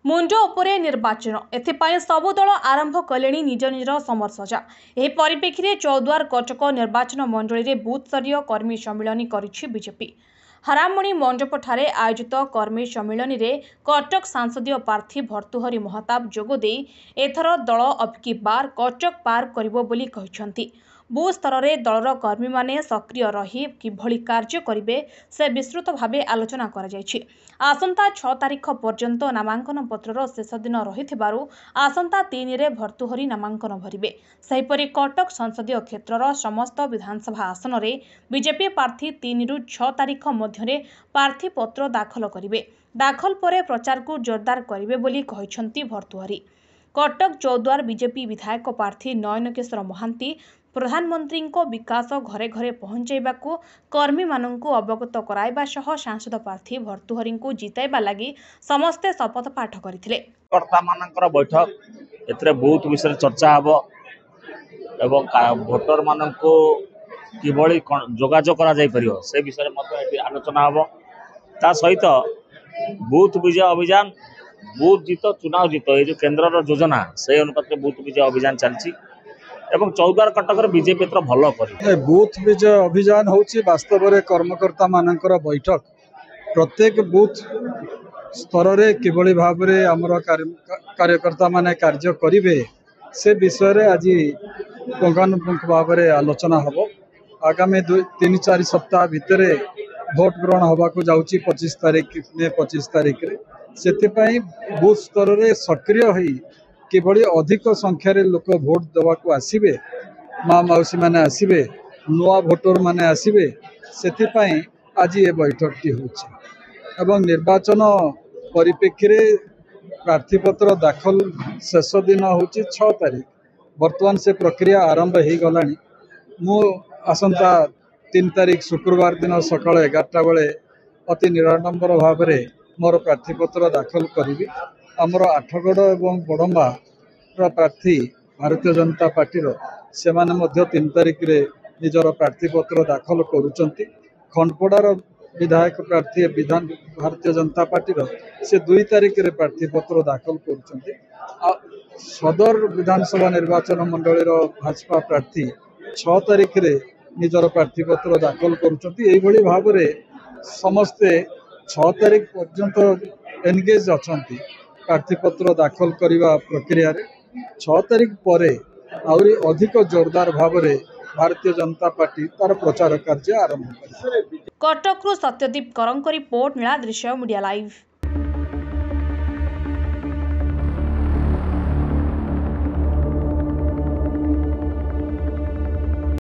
मुंड उपरे निर्वाचन एथिपाई सबु दल आरंभ कले निज निजर समर सजा। एही परिप्रेक्षी में चौद्वार कटक निर्वाचन मंडली में बूथ स्तरीय कर्मी सम्मिलन करिछि बीजेपी। हरामणी मंडप ठारे आयोजित कर्मी सम्मिलन में कटक सांसदीय प्रार्थी भर्तृहरि महताब जोगदे एथर दल अबकी बार कटक पार करिबो बोली कहिसंती। बूथ स्तर में दलर कर्मी माने सक्रिय रही किभली कार्य करिवे से विस्तृत भावे आलोचना करा जायछि। आसंता 6 तारिख पर्यंत नामांकन पत्रर शेष दिन रहिथिबारु आसंता 3 रे भर्तृहरि नामांकन भरिवे। सेहिपरि कटक संसदीय क्षेत्रर समस्त विधानसभा आसन रे बीजेपी प्रार्थी 3 रु 6 तारिख मध्यरे प्रार्थी पत्र दाखल करिवे। दाखल परे प्रचार को जोरदार करिवे बोली कहिसंती भर्तृहरि। कटक चौद्वार बीजेपी विधायक प्रार्थी नयन किशोर महांती प्रधानमंत्री को विकास घरे घरे पहुंचाइबा को कर्मी माननकु अवगत कराइबा सह सांसद प्रार्थी भर्तृहरि को जिताइबा लागि समस्ते शपथ पाठ करथिले। कर्ता मानकर बैठक एतरे बहुत विषय चर्चा हबो एवं भोटर माननको किभली जोगाजोग करा जाय परियो से विषय मध्ये एटी आलोचना हबो। ता सहित बूथ विजय अभियान बूथ जीत चुनाव जीत ये जो केंद्र योजना से अनुपात बूथ विजय अभियान चलछि एवं चौद्वार कटक बीजेपी भल कर बूथ विजय अभियान होची वास्तव में कर्मकर्ता मानकर बैठक प्रत्येक बूथ स्तर रे किभली भाव रे हमर कार्यकर्ता माने कार्य करिवे से विषय रे आज पुंखानुपुंख भाव रे आलोचना हबो। आगामी 3-4 सप्ताह भितर भोट ग्रहण हवा को जाउची 25 तारिख रे सेति पई बूथ स्तर रे सक्रिय होई किभली अधिक संख्यार लोक भोट देवा को आसिबे माँ मौसी माने आसिबे नुआ भोटर माने आसिबे सेतिपाई आज ये बैठकटी होछि एवं निर्वाचन परिप्रेक्षी रे प्रार्थीपत्र दाखल शेष दिन होछि 6 तारिख। वर्तमान से प्रक्रिया आरंभ हो गलानी। मु आसंता 3 तारिख शुक्रवार दिन सकाळ 11टा बेले अति निराडंबर भाव में मोर प्रार्थीपत्र दाखल करी। आमर आठगढ़ एवं बड़म्बा प्रार्थी भारतीय जनता पार्टी से 3 तारिख रे निजर प्रार्थीपत्र दाखल करुचंती। खंडपड़ार विधायक प्रार्थी विधान भारतीय जनता पार्टी से 2 तारिख रे प्रार्थीपत्र दाखल करुचंती। सदर विधानसभा निर्वाचन मंडली भाजपा प्रार्थी 6 तारिख रे निजर प्रार्थीपत्र दाखल करुचंती। एही भली भाव रे समस्ते 6 तारिख पर्यंत एनगेज अछंती प्रार्थीपत्र दाखल करने प्रक्रिया रे। 6 तारिख पर आउरी अधिक जोरदार भाव में भारतीय जनता पार्टी तार प्रचार कार्य आरंभ कर। कटक सत्यदीप करंक रिपोर्ट नीला दृश्य मीडिया लाइव।